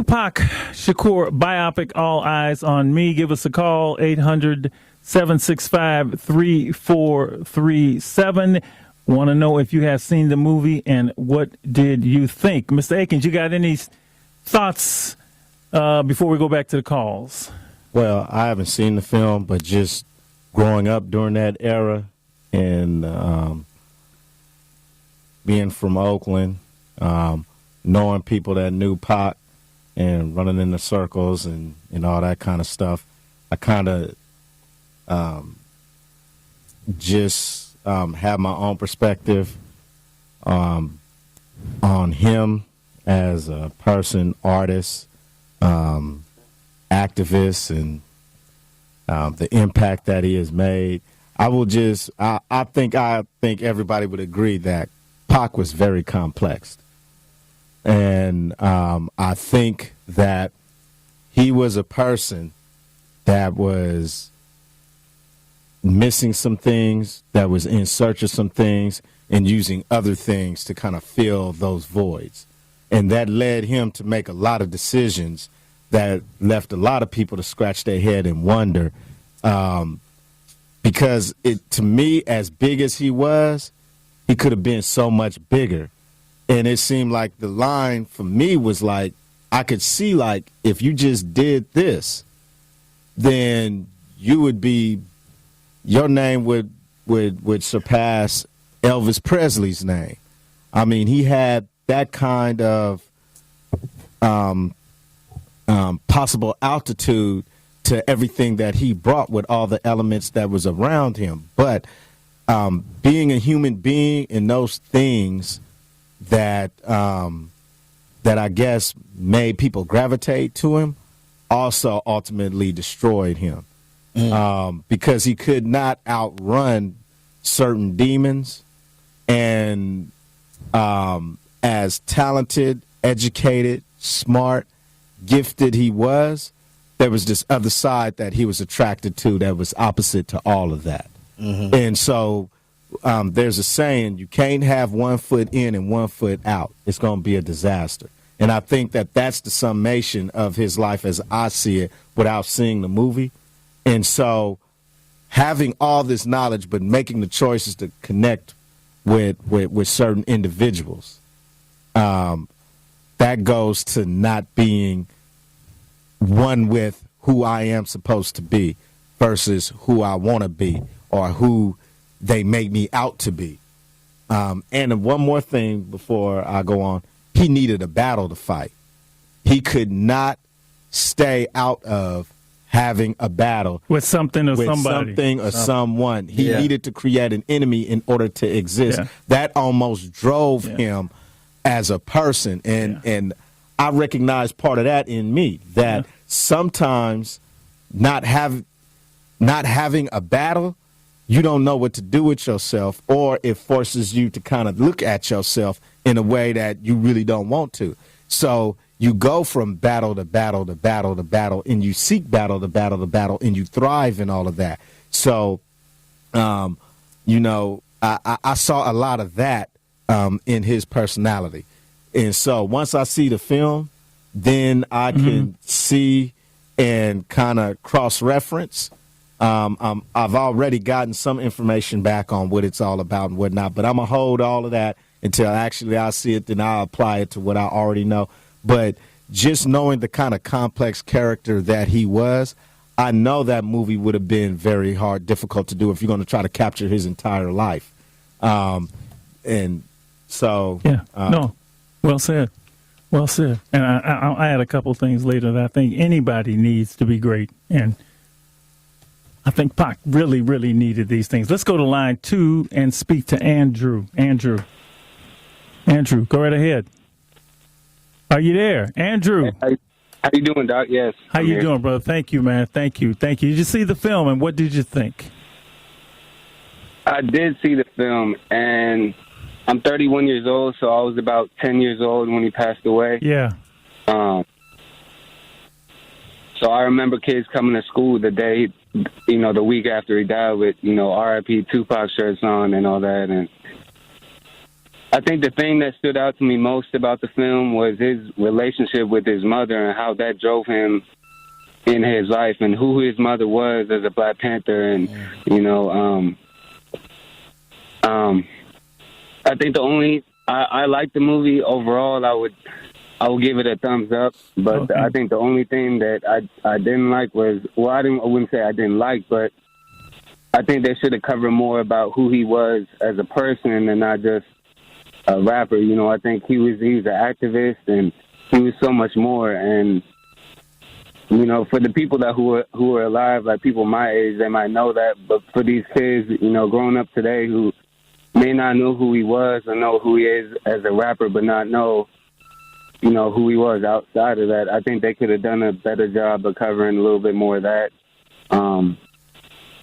Tupac Shakur biopic, All Eyes on Me. Give us a call, 800-765-3437. Want to know if you have seen the movie and what did you think? Mr. Akins, you got any thoughts before we go back to the calls? Well, I haven't seen the film, but just growing up during that era and being from Oakland, knowing people that knew Pac and running in the circles and all that kind of stuff, I kind of just have my own perspective on him as a person, artist, activist, and the impact that he has made. I think everybody would agree that Pac was very complex. And I think that he was a person that was missing some things, that was in search of some things, and using other things to kind of fill those voids. And that led him to make a lot of decisions that left a lot of people to scratch their head and wonder. Because to me, as big as he was, he could have been so much bigger. And it seemed like the line for me was like, I could see like, if you just did this, then you would be, your name would surpass Elvis Presley's name. I mean, he had that kind of possible altitude to everything that he brought with all the elements that was around him. But being a human being and those things that I guess made people gravitate to him also ultimately destroyed him. Because he could not outrun certain demons. And as talented, educated, smart, gifted he was, there was this other side that he was attracted to that was opposite to all of that. Mm-hmm. And so there's a saying, you can't have 1 foot in and 1 foot out. It's going to be a disaster. And I think that that's the summation of his life as I see it without seeing the movie. And so having all this knowledge but making the choices to connect with certain individuals, that goes to not being one with who I am supposed to be versus who I want to be or who they make me out to be. And one more thing before I go on, he needed a battle to fight. He could not stay out of having a battle with something or somebody. Something or someone. He needed to create an enemy in order to exist. Yeah. That almost drove him as a person. And I recognize part of that in me, that sometimes not having a battle, you don't know what to do with yourself, or it forces you to kind of look at yourself in a way that you really don't want to. So you go from battle to battle to battle to battle, and you seek battle to battle to battle, and you thrive in all of that. So, I saw a lot of that in his personality. And so once I see the film, then I can see and kind of cross-reference. I've already gotten some information back on what it's all about and whatnot, but I'm going to hold all of that until actually I see it, then I'll apply it to what I already know. But just knowing the kind of complex character that he was, I know that movie would have been very hard, difficult to do if you're going to try to capture his entire life. And so... no, well said. Well said. And I add a couple things later that I think anybody needs to be great. And I think Pac really, really needed these things. Let's go to line 2 and speak to Andrew. Andrew, go right ahead. Are you there? Andrew. How you doing, Doc? Yes. How you doing, brother? Thank you, man. Thank you. Did you see the film, and what did you think? I did see the film, and I'm 31 years old, so I was about 10 years old when he passed away. Yeah. So I remember kids coming to school the day, the week after he died with, R.I.P. Tupac shirts on and all that. And I think the thing that stood out to me most about the film was his relationship with his mother and how that drove him in his life and who his mother was as a Black Panther. And, you know, I think I like the movie overall. I would give it a thumbs up, but Okay. I think the only thing that I didn't like was, well, I wouldn't say I didn't like, but I think they should have covered more about who he was as a person and not just a rapper. You know, I think he was an activist and he was so much more. And you know, for the people who are alive, like people my age, they might know that. But for these kids, you know, growing up today who may not know who he was or know who he is as a rapper, but not know, you know, who he was outside of that, I think they could have done a better job of covering a little bit more of that.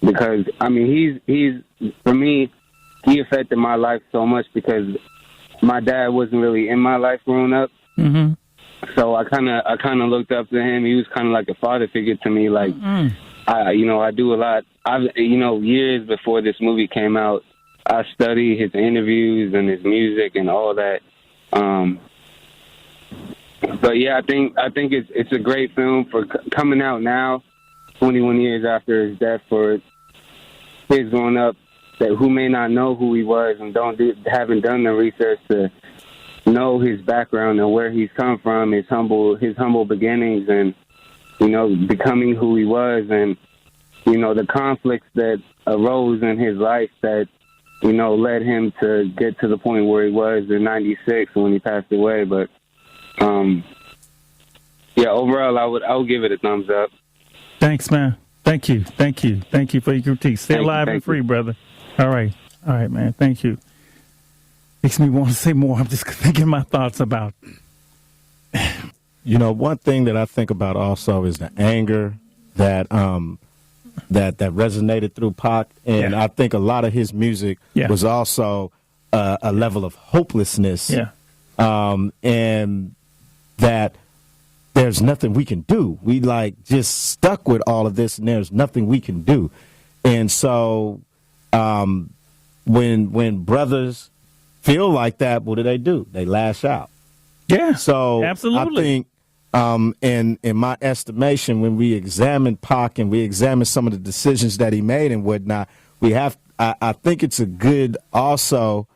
Because I mean, he's for me, he affected my life so much because my dad wasn't really in my life growing up. Mm-hmm. So I kind of looked up to him. He was kind of like a father figure to me. Like, I do a lot. Years before this movie came out, I studied his interviews and his music and all that. But yeah, I think it's a great film for coming out now, 21 years after his death, for kids growing up that who may not know who he was and haven't done the research to know his background and where he's come from, his humble beginnings, and you know, becoming who he was, and you know, the conflicts that arose in his life that, you know, led him to get to the point where he was in '96 when he passed away. But yeah, overall, I would give it a thumbs up. Thanks, man. Thank you for your critique. Stay alive and free, brother. All right, man. Thank you. Makes me want to say more. I'm just thinking my thoughts about. You know, one thing that I think about also is the anger that that resonated through Pac, and I think a lot of his music was also a level of hopelessness. Yeah. And that there's nothing we can do. We like just stuck with all of this, and there's nothing we can do. And so, when brothers feel like that, what do? They lash out. Yeah. So absolutely. I think, in my estimation, when we examine Pac and we examine some of the decisions that he made and whatnot, I think it's a good also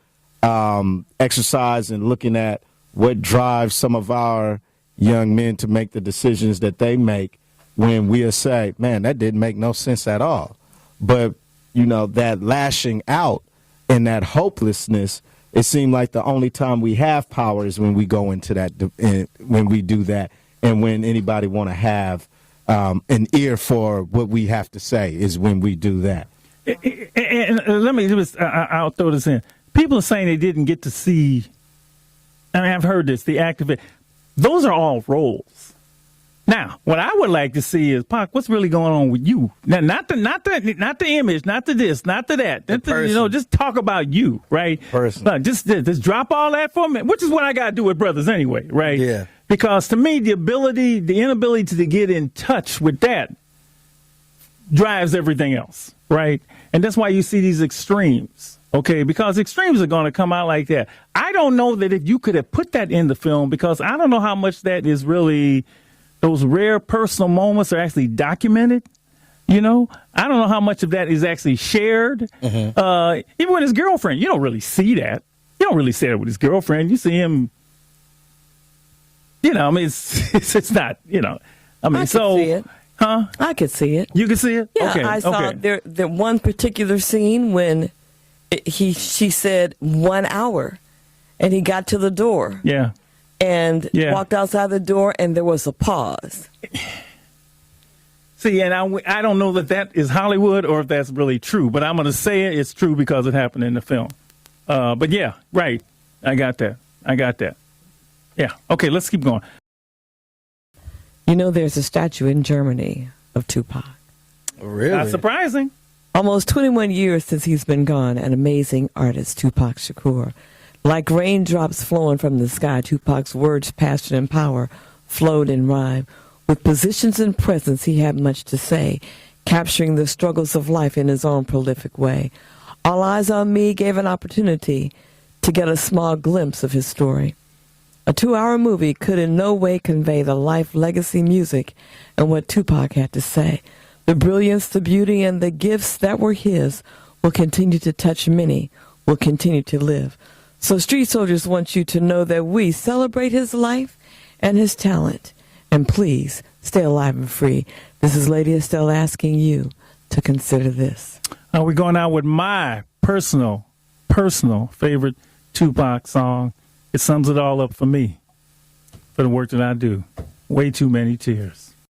exercise in looking at what drives some of our young men to make the decisions that they make, when we'll say, man, that didn't make no sense at all. But, you know, that lashing out and that hopelessness, it seemed like the only time we have power is when we go into that, when we do that, and when anybody want to have an ear for what we have to say is when we do that. And let me just, I'll throw this in. People are saying they didn't get to see, I mean, I've heard this, the activist. Those are all roles. Now, what I would like to see is, Pac, what's really going on with you? Now, not the image, not the this, not the that. You know, just talk about you, right? Person. Just drop all that for me, which is what I got to do with brothers anyway, right? Yeah. Because to me, the inability to get in touch with that drives everything else, right? And that's why you see these extremes. Okay, because extremes are going to come out like that. I don't know that if you could have put that in the film, because I don't know how much that is really, those rare personal moments are actually documented. You know, I don't know how much of that is actually shared. Mm-hmm. Even with his girlfriend, you don't really see that. You don't really see that with his girlfriend. You see him, you know, I mean, it's not, you know, I mean, so. See it. Huh? I could see it. You could see it? Yeah, okay. I saw there one particular scene when she said 1 hour, and he got to the door. Yeah. And walked outside the door, and there was a pause. See, and I don't know that is Hollywood or if that's really true, but I'm going to say it's true because it happened in the film. But yeah, right. I got that. Yeah. Okay, let's keep going. You know, there's a statue in Germany of Tupac. Really? Not surprising. Almost 21 years since he's been gone, an amazing artist, Tupac Shakur. Like raindrops flowing from the sky, Tupac's words, passion, and power flowed in rhyme. With positions and presence, he had much to say, capturing the struggles of life in his own prolific way. All Eyes on Me gave an opportunity to get a small glimpse of his story. A 2-hour movie could in no way convey the life, legacy, music, and what Tupac had to say. The brilliance, the beauty, and the gifts that were his will continue to touch many, will continue to live. So Street Soldiers want you to know that we celebrate his life and his talent. And please, stay alive and free. This is Lady Estelle asking you to consider this. We're going out with my personal favorite Tupac song. It sums it all up for me, for the work that I do. Way too many tears.